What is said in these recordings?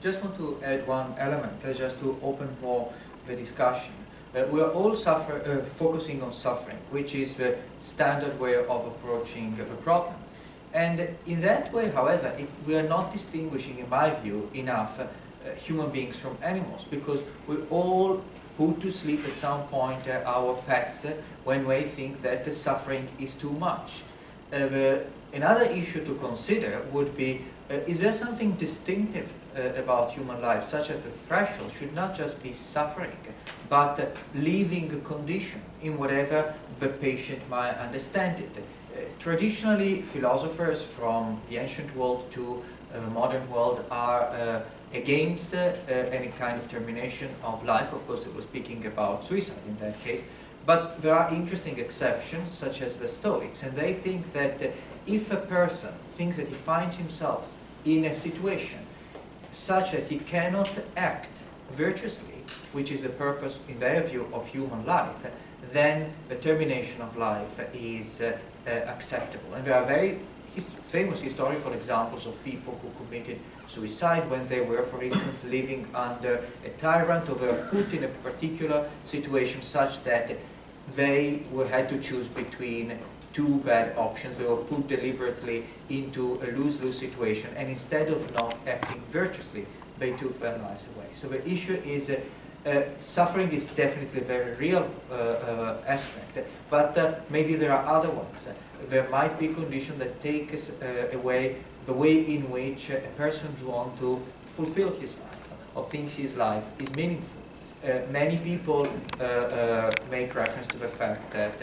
just want to add one element, just to open more the discussion. We are all focusing on suffering, which is the standard way of approaching the problem. And in that way, however, we are not distinguishing, in my view, enough human beings from animals, because we all put to sleep at some point our pets when we think that the suffering is too much. Another issue to consider would be, is there something distinctive about human life, such that the threshold should not just be suffering, but living condition in whatever the patient might understand it. Traditionally, philosophers from the ancient world to the modern world are against any kind of termination of life. Of course, they were speaking about suicide in that case. But there are interesting exceptions, such as the Stoics, and they think that if a person thinks that he finds himself in a situation such that he cannot act virtuously, which is the purpose, in their view, of human life, then the termination of life is acceptable. And there are very famous historical examples of people who committed suicide when they were, for instance, living under a tyrant, or were put in a particular situation such that they had to choose between two bad options. They were put deliberately into a lose-lose situation, and instead of not acting virtuously, they took their lives away. So the issue is suffering is definitely a very real aspect, but maybe there are other ones. There might be conditions that take away the way in which a person wants to fulfill his life, or thinks his life is meaningful. Many people make reference to the fact that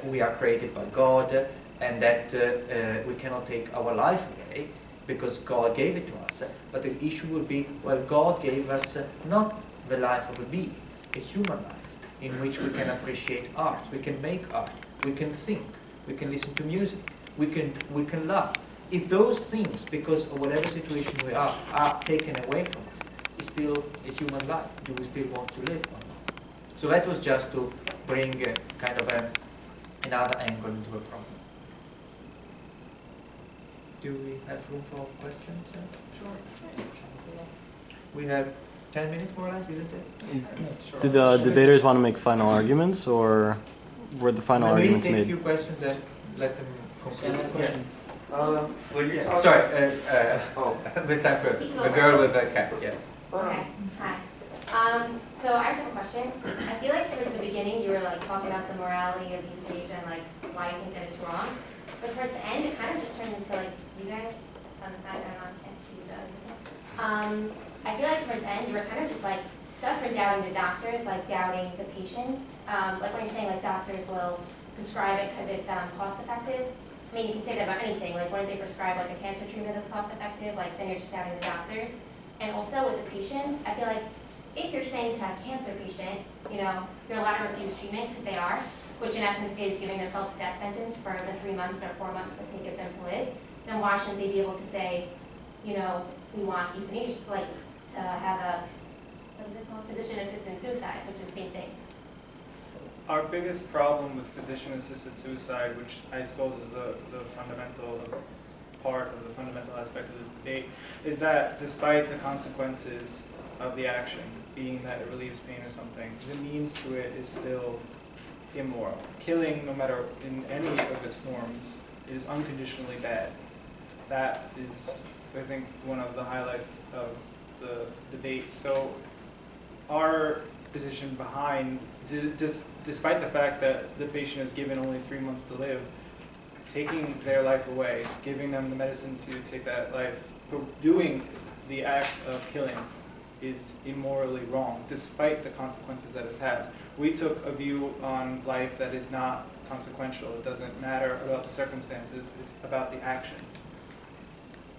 we are created by God, and that we cannot take our life away because God gave it to us. But the issue will be, well, God gave us not the life of a being, a human life, in which we can appreciate art, we can make art, we can think, we can listen to music, we can love. If those things, because of whatever situation we are taken away from us, is still a human life, do we still want to live or not? So that was just to bring kind of another angle into the problem. Do we have room for questions? Sure. We have 10 minutes more or less, isn't it? Sure. Do the debaters want to make final arguments, or were the final arguments made? Maybe take a few questions and let them conclude. Yes. Sorry. With time for the girl with the cat. Yes. Okay. Hi. So I just have a question. I feel like towards the beginning you were like talking about the morality of euthanasia and like why you think that it's wrong, but towards the end it kind of just turned into like you guys on the side. I don't know. I can't see the other side. I feel like towards the end you were kind of just like stuff for doubting the doctors, like doubting the patients. Like when you're saying like doctors will prescribe it because it's cost effective. I mean, you can say that about anything. Like, when they prescribe like a cancer treatment that's cost effective, like then you're just doubting the doctors. And also with the patients, I feel like if you're saying to a cancer patient, you know, you're allowed to refuse treatment because they are, which in essence is giving themselves a death sentence for the 3 months or 4 months that they give them to live, then why shouldn't they be able to say, you know, we want euthanasia, like to have a, what is it called? Physician-assisted suicide, which is the same thing. Our biggest problem with physician-assisted suicide, which I suppose is the fundamental part of the fundamental aspect of this debate, is that despite the consequences of the action, being that it relieves pain or something, the means to it is still immoral. Killing, no matter in any of its forms, is unconditionally bad. That is, I think, one of the highlights of the debate. So our position behind, despite the fact that the patient is given only 3 months to live, taking their life away, giving them the medicine to take that life, doing the act of killing is immorally wrong, despite the consequences that it has. We took a view on life that is not consequential. It doesn't matter about the circumstances, it's about the action.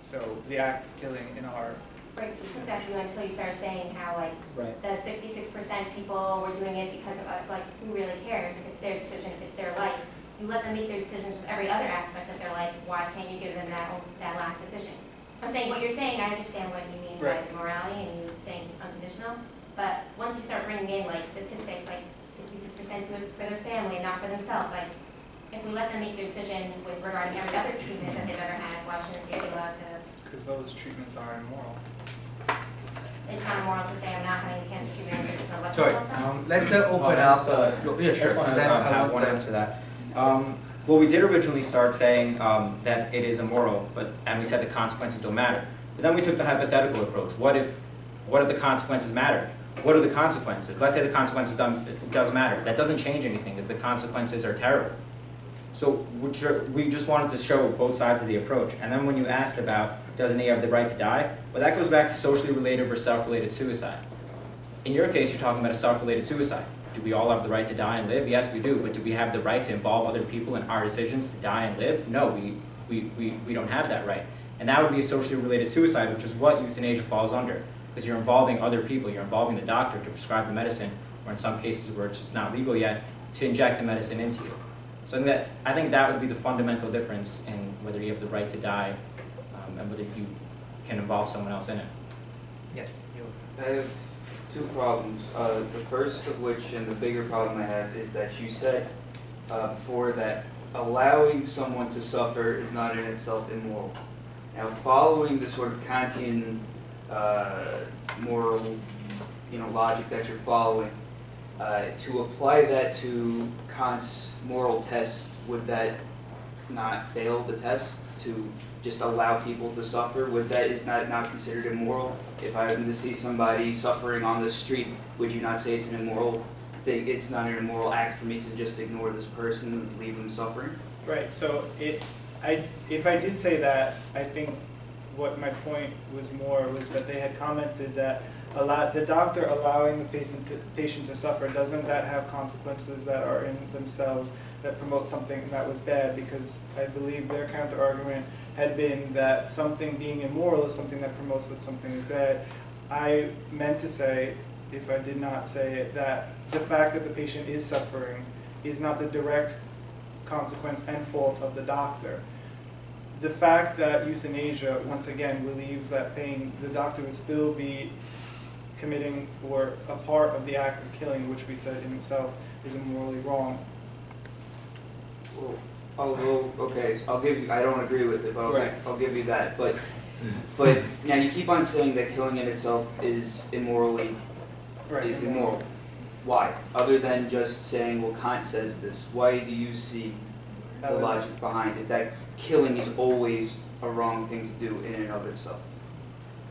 So the act of killing in our... Right, you took that view until you started saying how, like, the 66% people were doing it because of, like, who really cares if it's their decision, if it's their life. You let them make their decisions with every other aspect of their life. Why can't you give them that last decision? I'm saying what you're saying, I understand what you mean by the morality, and you're saying it's unconditional. But once you start bringing in, like, statistics, like 66% do it for their family and not for themselves, like, if we let them make their decision with regarding every other treatment that they've ever had, why shouldn't they be allowed to? Because those treatments are immoral. it's not immoral to say I'm not having cancer treatment or just no blood Sorry, cells? let's open up. Yeah, sure. I And then I have want one to answer to that. Well, we did originally start saying that it is immoral, and we said the consequences don't matter. But then we took the hypothetical approach. What if the consequences matter? What are the consequences? Let's say the consequences does matter. That doesn't change anything, because the consequences are terrible. So we just wanted to show both sides of the approach. And then when you asked about, doesn't he have the right to die? Well, that goes back to socially related versus self-related suicide. In your case, you're talking about a self-related suicide. Do we all have the right to die and live? Yes, we do. But do we have the right to involve other people in our decisions to die and live? No, we don't have that right. And that would be a socially related suicide, which is what euthanasia falls under. Because you're involving other people. You're involving the doctor to prescribe the medicine, or in some cases where it's just not legal yet, to inject the medicine into you. So I think that would be the fundamental difference in whether you have the right to die and whether you can involve someone else in it. Yes, you. I have two problems. The first of which, and the bigger problem I have, is that you said before that allowing someone to suffer is not in itself immoral. Now, following the sort of Kantian moral, logic that you're following, to apply that to Kant's moral test, would that not fail the test? To just allow people to suffer, is not considered immoral? If I happen to see somebody suffering on the street, would you not say it's an immoral thing? It's not an immoral act for me to just ignore this person and leave them suffering? Right, so if I did say that, I think what my point was that they had commented that the doctor allowing the patient to suffer, doesn't that have consequences that are in themselves that promote something that was bad? Because I believe their counter-argument had been that something being immoral is something that promotes that something is bad. I meant to say, if I did not say it, that the fact that the patient is suffering is not the direct consequence and fault of the doctor. The fact that euthanasia, once again, relieves that pain, the doctor would still be committing or a part of the act of killing, which we said in itself is immorally wrong. Well, okay, I'll give you, I don't agree with it, but Right. I'll give you that. But now you keep on saying that killing in itself is immoral. Why? Other than just saying, well, Kant says this, why do you see the logic behind it, that killing is always a wrong thing to do in and of itself?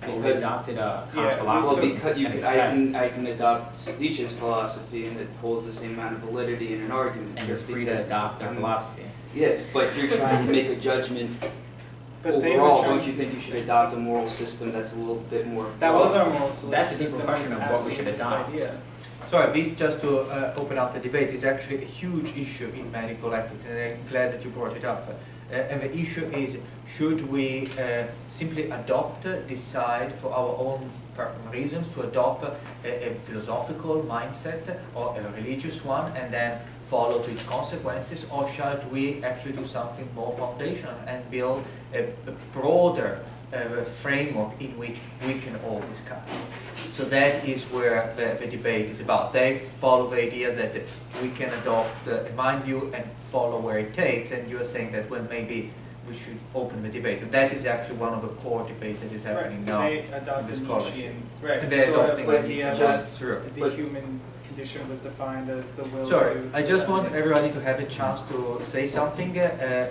Well, we adopted Kant's Well, philosophy because and his test. I can adopt Nietzsche's philosophy, and it holds the same amount of validity in an argument. And you're free to adopt their philosophy. Yes, but you're trying to make a judgment. But they were Overall, trying- don't you think you should adopt a moral system that's a little bit more? That was our moral solution. That's a deeper question of what we should adopt. Sorry, this just to open up the debate is actually a huge issue in medical ethics, and I'm glad that you brought it up. And the issue is, should we simply decide for our own reasons to adopt a philosophical mindset or a religious one and then follow to its consequences, or should we actually do something more foundational and build a broader framework in which we can all discuss? So that is where the debate is about. They follow the idea that we can adopt a mind view and follow where it takes, and you're saying that, well, maybe we should open the debate. And that is actually one of the core debates that is happening now They in adopted the scholarship. Nietzschean, right? And they're So, adopting but the the, Nietzschean, that's true. the human condition was defined as the will Sorry, to. I just want everybody to have a chance to say something.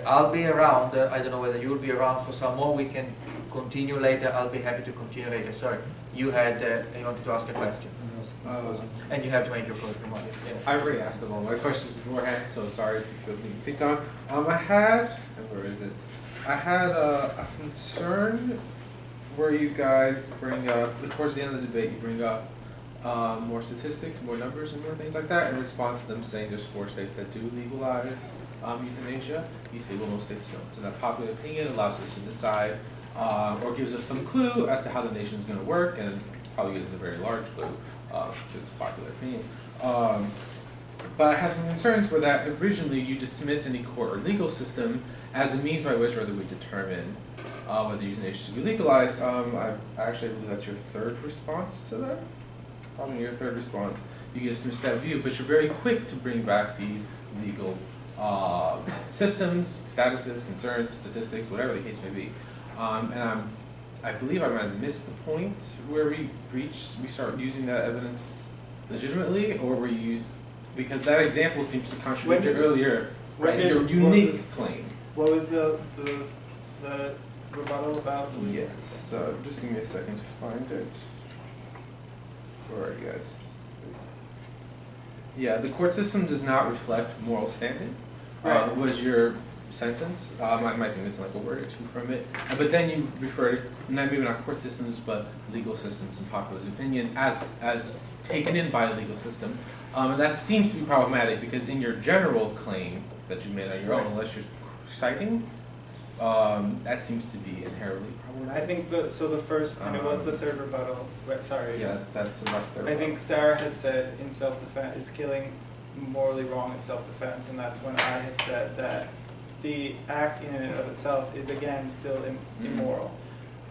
I'll be around. I don't know whether you'll be around for some more. We can continue later. I'll be happy to continue later. Sorry, you wanted to ask a question, and you have to make your closing remarks. Yeah. I already asked them all my questions beforehand, so sorry if you feel me to pick on. Where is it? I had a concern where you guys bring up, towards the end of the debate, you bring up more statistics, more numbers, and more things like that in response to them saying there's 4 states that do legalize euthanasia. You say, well, most states don't. So that popular opinion allows us to decide, or gives us some clue as to how the nation is going to work, and probably gives us a very large clue to its popular opinion. But I have some concerns where that originally you dismiss any court or legal system as a means by which whether we determine whether euthanasia should be legalized. I actually believe that's your third response to that. Probably your third response. You dismiss that view, but you're very quick to bring back these legal systems, statuses, concerns, statistics, whatever the case may be. And I'm I believe I might have missed the point where we start using that evidence legitimately, or were you use, because that example seems to contradict your earlier, right, your unique claim. What was the rebuttal about? Yes, so just give me a second to find it. Where are you guys? Yeah, the court system does not reflect moral standing, Right. was your sentence. I might be missing like a word or two from it. But then you refer to, maybe not court systems, but legal systems and popular opinions as taken in by a legal system. And that seems to be problematic because in your general claim that you made on your own, unless you're citing, that seems to be inherently problematic. I think the first, and it was the third rebuttal, right, sorry. Yeah, that's about the third I think Sarah had said in self-defense, is killing morally wrong in self-defense, and that's when I had said that the act in and of itself is again still immoral,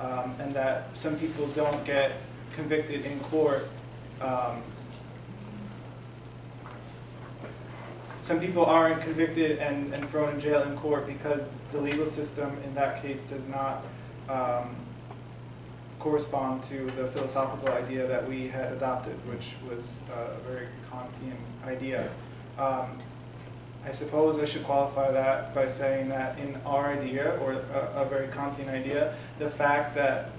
and that some people don't get convicted in court. Some people aren't convicted and thrown in jail in court because the legal system in that case does not correspond to the philosophical idea that we had adopted, which was a very Kantian idea. I suppose I should qualify that by saying that in our idea, or a very Kantian idea, the fact that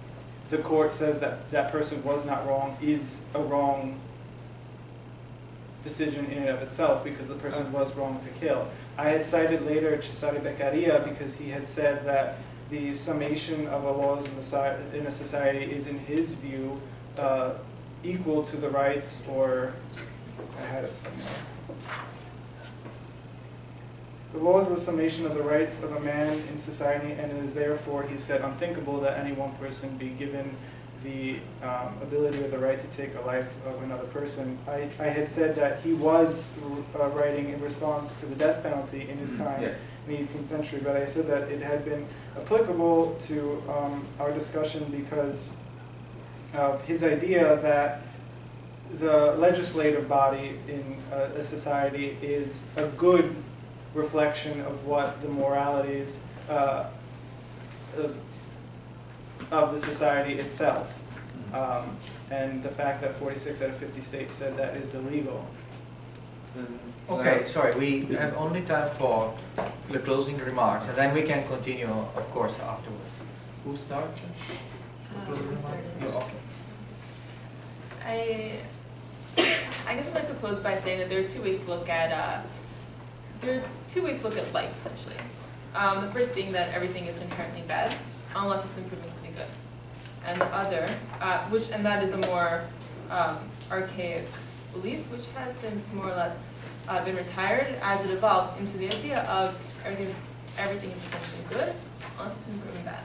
the court says that that person was not wrong is a wrong decision in and of itself because the person was wrong to kill. I had cited later Cesare Beccaria because he had said that the summation of the laws in a society is, in his view, equal to the rights, or I had it somewhere. The laws are the summation of the rights of a man in society, and it is therefore, he said, unthinkable that any one person be given the ability or the right to take a life of another person. I had said that he was writing in response to the death penalty in his time in the 18th century, but I said that it had been applicable to our discussion because of his idea that the legislative body in a society is a good reflection of what the moralities of the society itself. And the fact that 46 out of 50 states said that is illegal. Okay, sorry, we have only time for the closing remarks, and then we can continue, of course, afterwards. Who starts? You, okay. I guess I'd like to close by saying that there are two ways to look at life, essentially. The first being that everything is inherently bad, unless it's been proven to be good. And the other, and that is a more archaic belief, which has since more or less been retired as it evolved into the idea of everything is essentially good, unless it's been proven bad.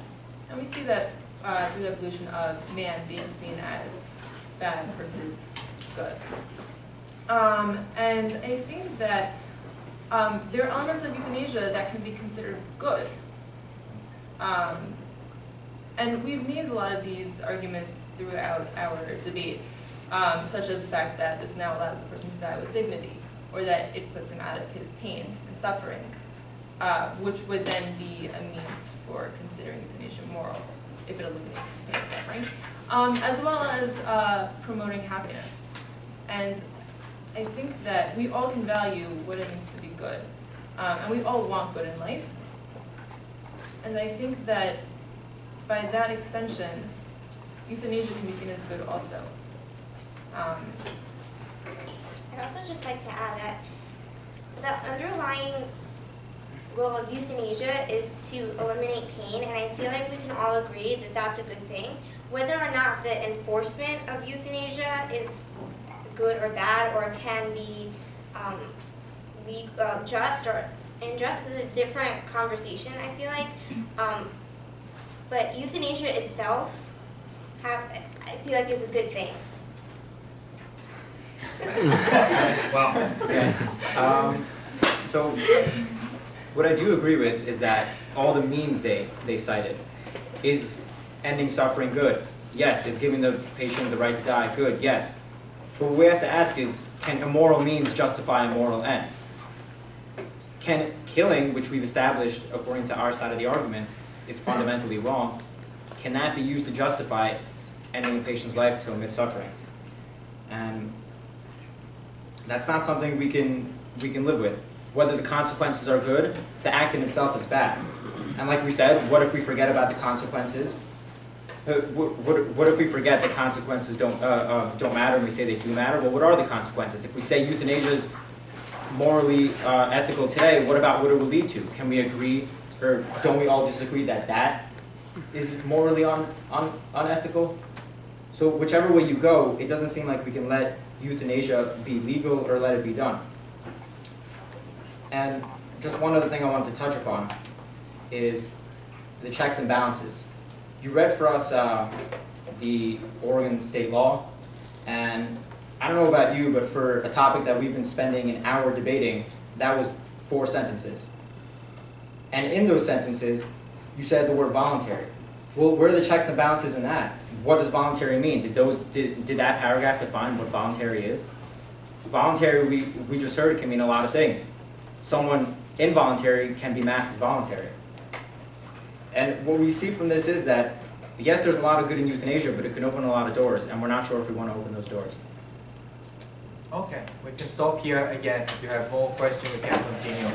And we see that through the evolution of man being seen as bad versus good. And I think that there are elements of euthanasia that can be considered good. And we've named a lot of these arguments throughout our debate, such as the fact that this now allows the person to die with dignity, or that it puts him out of his pain and suffering, which would then be a means for considering euthanasia moral, if it eliminates his pain and suffering, as well as promoting happiness. And I think that we all can value what it means to be good, and we all want good in life. And I think that by that extension, euthanasia can be seen as good also. I'd also just like to add that the underlying goal of euthanasia is to eliminate pain, and I feel like we can all agree that that's a good thing. Whether or not the enforcement of euthanasia is good or bad, or can be just or unjust, is a different conversation, I feel like. But euthanasia itself, I feel like, is a good thing. Wow. Okay. So what I do agree with is that all the means they cited is ending suffering good. Yes. Is giving the patient the right to die good. Yes. But what we have to ask is, can immoral means justify a moral end? Can killing, which we've established according to our side of the argument, is fundamentally wrong, cannot be used to justify ending a patient's life to omit suffering. And that's not something we can live with. Whether the consequences are good, the act in itself is bad. And like we said, what if we forget about the consequences? What if we forget that consequences don't matter and we say they do matter? Well, what are the consequences? If we say euthanasia is morally ethical today, what about what it would lead to? Can we agree, or don't we all disagree that that is morally unethical? So whichever way you go, it doesn't seem like we can let euthanasia be legal or let it be done. And just one other thing I wanted to touch upon is the checks and balances. You read for us the Oregon state law, and I don't know about you, but for a topic that we've been spending an hour debating, that was 4 sentences. And in those sentences, you said the word voluntary. Well, where are the checks and balances in that? What does voluntary mean? Did that paragraph define what voluntary is? Voluntary, we just heard, can mean a lot of things. Someone involuntary can be masked as voluntary. And what we see from this is that, yes, there's a lot of good in euthanasia, but it can open a lot of doors, and we're not sure if we want to open those doors. Okay, we can stop here again. If you have more questions, we can continue.